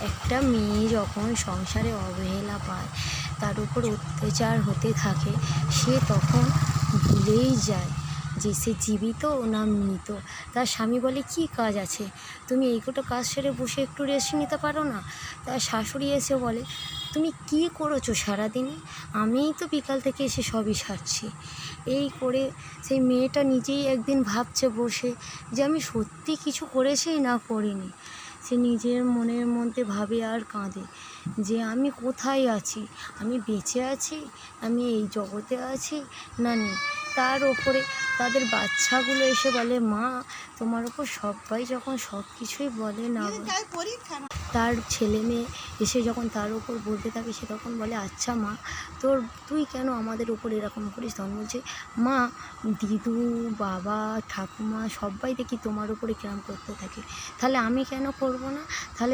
একটা মেয়ে যখন সংসারে অবহেলা পায়, তার উপর অত্যাচার হতে থাকে, সে তখন ভুলেই যায় যে সে জীবিত না মৃত। তার স্বামী বলে, কী কাজ আছে, তুমি এই কটা কাজ সেরে বসে একটু রেস্ট নিতে পারো না? তার শাশুড়ি এসে বলে, তুমি কী করেছো সারাদিনে? আমিই তো বিকাল থেকে এসে সবই সারছি। এই করে সেই মেয়েটা নিজেই একদিন ভাবছে বসে যে আমি সত্যি কিছু করেছি না করিনি। সে নিজের মনের মধ্যে ভাবে আর কাঁদে যে আমি কোথায় আছি, আমি বেঁচে আছি, আমি এই জগতে আছি না নেই। তার ওপরে তাদের বাচ্চাগুলো এসে বলে, মা তোমার ওপর সবাই যখন সব কিছুই বলে না, তার ছেলে মেয়ে এসে যখন তার ওপর বলতে থাকে, সে তখন বলে, আচ্ছা মা, তুই কেন আমাদের ওপর এরকম করিস? তখন বলছে, মা দিদু, বাবা, ঠাকুমা সবাই দেখি তোমার ওপরে কিরম করতে থাকে, তাহলে আমি কেন করব না? তাহলে